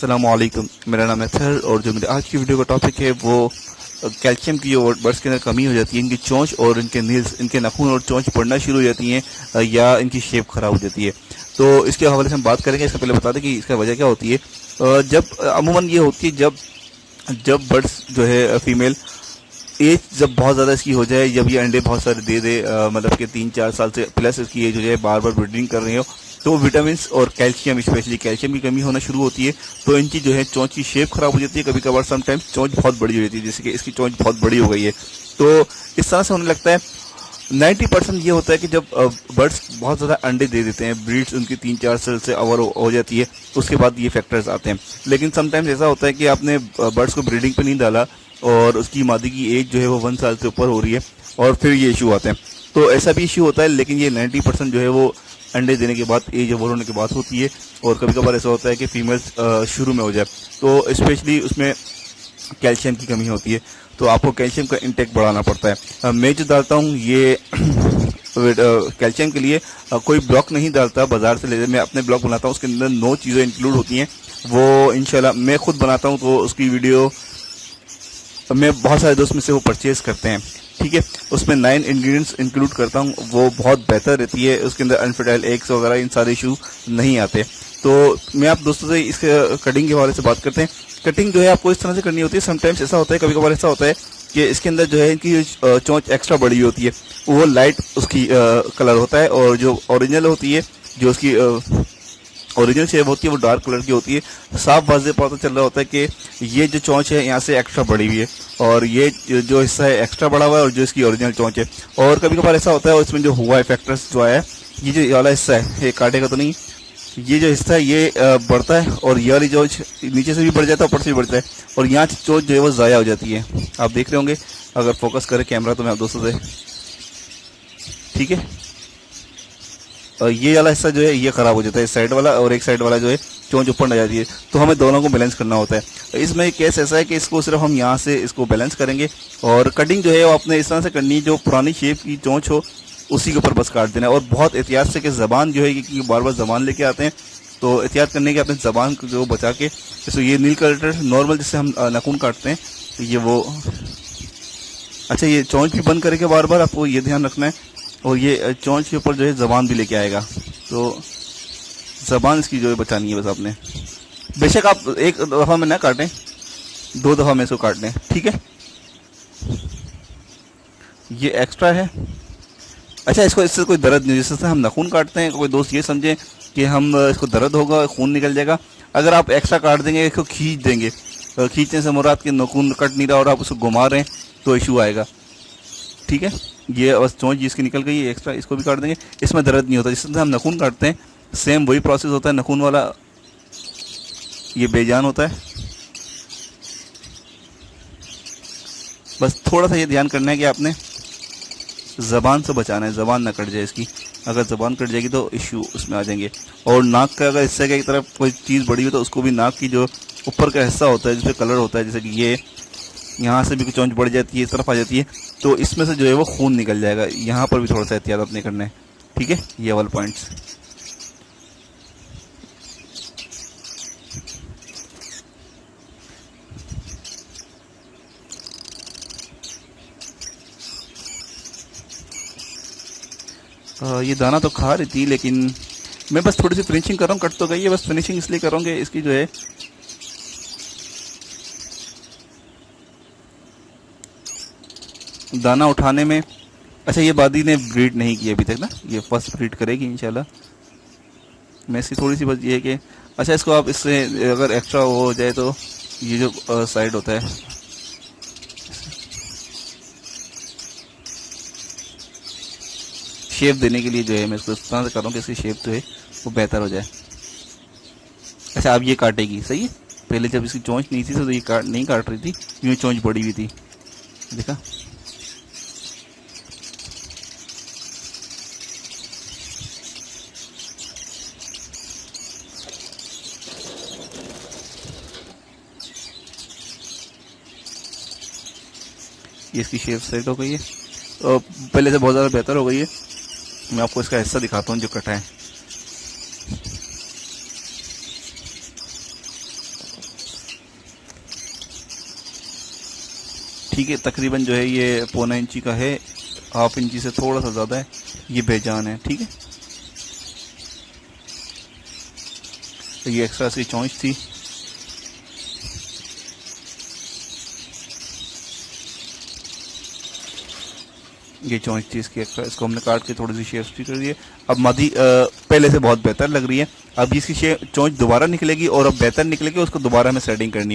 अस्सलामुअलैकुम, मेरा नाम है सर और जो मेरे आज की वीडियो का टॉपिक है वो कैल्शियम की जो बर्ड्स के अंदर कमी हो जाती है, इनकी चोंच और इनके नील्स, इनके नाखून और चोंच पड़ना शुरू हो जाती हैं या इनकी शेप खराब हो जाती है। तो इसके हवाले से हम बात करेंगे। इसका पहले बता दें कि इसका वजह क्या होती है। जब अमूमन ये होती है जब बर्ड्स जो है फीमेल एज जब बहुत ज़्यादा इसकी हो जाए, जब ये अंडे बहुत सारे दे दे, मतलब कि 3-4 साल से प्लस इसकी एज हो जाए, बार बार ब्रीडिंग कर रही हो, तो विटामिन और कैल्शियम, स्पेशली कैल्शियम की कमी होना शुरू होती है। तो इनकी जो है चोंच की शेप खराब हो जाती है। कभी कभार समटाइम्स चोंच बहुत बड़ी हो जाती है, जैसे कि इसकी चोंच बहुत बड़ी हो गई है। तो इस तरह से होने लगता है। 90% ये होता है कि जब बर्ड्स बहुत ज़्यादा अंडे दे देते हैं, ब्रीड्स उनकी 3-4 साल से ओवर हो जाती है, उसके बाद ये फैक्टर्स आते हैं। लेकिन समटाइम्स ऐसा होता है कि आपने बर्ड्स को ब्रीडिंग पे नहीं डाला और उसकी मादी की एज जो है वो 1 साल से ऊपर हो रही है और फिर ये इशू आते हैं। तो ऐसा भी इशू होता है, लेकिन ये 90% जो है वो अंडे देने के बाद, एज ओवर होने के बाद होती है। और कभी कभार ऐसा होता है कि फीमेल्स शुरू में हो जाए, तो स्पेशली उसमें कैल्शियम की कमी होती है, तो आपको कैल्शियम का इंटेक बढ़ाना पड़ता है। मैं जो डालता हूँ ये कैल्शियम के लिए कोई ब्लॉक नहीं डालता बाजार से ले, मैं अपने ब्लॉक बनाता हूँ। उसके अंदर 9 चीज़ें इंक्लूड होती हैं, वो इंशाल्लाह मैं खुद बनाता हूँ, तो उसकी वीडियो मैं बहुत सारे दोस्त में से वो परचेज करते हैं। ठीक है, उसमें 9 इंग्रेडिएंट्स इंक्लूड करता हूँ, वो बहुत बेहतर रहती है। उसके अंदर अनफर्टाइल एग्स वगैरह इन सारे इशू नहीं आते। तो मैं आप दोस्तों से इसके कटिंग के हवाले से बात करते हैं। कटिंग जो है आपको इस तरह से करनी होती है। समटाइम्स ऐसा होता है, कभी कभार ऐसा होता है कि इसके अंदर जो है इनकी चोंच एक्स्ट्रा बड़ी होती है, वो लाइट उसकी कलर होता है, और जो ओरिजिनल होती है, जो उसकी ओरिजिनल शेप होती है, वो डार्क कलर की होती है। साफ वाज़ेह पता चल रहा होता है कि ये जो चोंच है यहाँ से एक्स्ट्रा बड़ी हुई है, और ये जो हिस्सा है एक्स्ट्रा बड़ा हुआ है, और जो इसकी ओरिजिनल चोंच है। और कभी कभार ऐसा होता है, और इसमें जो हुआ है फैक्टर्स जो आया है, ये जो वाला हिस्सा है, ये काटेगा तो नहीं, ये जो हिस्सा है ये बढ़ता है, और ये वाली चोंच नीचे से भी बढ़ जाता है, ऊपर से भी बढ़ता है, और यहाँ की चोंच जो है वो ज़ाया हो जाती है। आप देख रहे होंगे अगर फोकस करे कैमरा, तो मैं आप दोस्तों से, ठीक है, और ये वाला हिस्सा जो है ये खराब हो जाता है, इस साइड वाला, और एक साइड वाला जो है चोंच ऊपर न जाती है। तो हमें दोनों को बैलेंस करना होता है। इसमें केस ऐसा है कि इसको सिर्फ हम यहाँ से इसको बैलेंस करेंगे, और कटिंग जो है वो अपने इस तरह से करनी है, जो पुरानी शेप की चोंच हो उसी के ऊपर बस काट देना है। और बहुत एहतियात से, कि ज़बान जो है, क्योंकि बार बार ज़बान लेके आते हैं, तो एहतियात करने के अपने ज़बान को जो बचा के, जैसे ये नील कटर नॉर्मल जिससे हम नाखून काटते हैं, तो ये वो, अच्छा, ये चोंच भी बंद करके बार बार आपको ये ध्यान रखना है। और ये चोंच के ऊपर जो है ज़बान भी लेके आएगा, तो ज़बान इसकी जो है बचानी है बस आपने। बेशक आप एक दफ़ा में ना काटें, 2 दफ़ा में इसको काट लें, ठीक है। ये एक्स्ट्रा है। अच्छा, इसको इससे कोई दर्द नहीं, जिससे हम नाखून काटते हैं, कोई दोस्त ये समझे कि हम इसको दर्द होगा, खून निकल जाएगा। अगर आप एक्स्ट्रा काट देंगे, इसको खींच देंगे, खींचने से मुराद के नाखून कट नहीं रहा और आप उसको घुमा रहे हैं, तो इशू आएगा, ठीक है। ये बस चोंच जिसकी निकल गई एक्स्ट्रा, इसको भी काट देंगे, इसमें दर्द नहीं होता। जिससे हम नाखून काटते हैं, सेम वही प्रोसेस होता है नाखून वाला, ये बेजान होता है। बस थोड़ा सा ये ध्यान करना है कि आपने ज़बान से बचाना है, ज़बान ना कट जाए इसकी। अगर ज़बान कट जाएगी तो इश्यू उसमें आ जाएंगे। और नाक का अगर हिस्से की तरफ कोई चीज़ बड़ी हो, तो उसको भी, नाक की जो ऊपर का हिस्सा होता है जिसपे कलर होता है, जैसे कि ये यहाँ से भी चोंच बढ़ जाती है, इस तरफ आ जाती है, तो इसमें से जो है वो खून निकल जाएगा। यहाँ पर भी थोड़ा सा एहतियात अपने करना है, ठीक है। ये वाले पॉइंट्स, ये दाना तो खा रही थी, लेकिन मैं बस थोड़ी सी फिनिशिंग कर रहा हूँ। कट तो गई है, बस फिनिशिंग इसलिए करूँगी इसकी जो है दाना उठाने में। अच्छा, ये बादी ने ब्रीड नहीं की अभी तक ना, ये फर्स्ट ब्रीड करेगी इंशाल्लाह। मैं इसकी थोड़ी सी बस ये है कि, अच्छा, इसको आप इससे अगर एक्स्ट्रा हो जाए, तो ये जो साइड होता है, शेप देने के लिए जो है मैं इसको इस तरह से कर रहा हूँ कि इसकी शेप जो है वो बेहतर हो जाए। अच्छा, अब ये काटेगी, सही है। पहले जब इसकी चोंच नहीं थी तो ये नहीं काट रही थी, यूँ चोंच बड़ी हुई थी, देखा। ये इसकी शेप सेट हो गई है, पहले से बहुत ज़्यादा बेहतर हो गई है। मैं आपको इसका हिस्सा दिखाता हूँ जो कटा है। ठीक है, तकरीबन जो है ये पौना इंची का है, हाफ इंची से थोड़ा सा ज़्यादा है, ये बेजान है। ठीक है, तो ये एक्स्ट्रा इसकी चोंच थी। ये चोंच थी इसकी एक्स्ट्रा, इसको हमने काट के थोड़ी सी शेप कर दी है। अब मादी पहले से बहुत बेहतर लग रही है। अब इसकी चोंच दोबारा निकलेगी और अब बेहतर निकलेगी, उसको दोबारा हमें सेटिंग करनी है।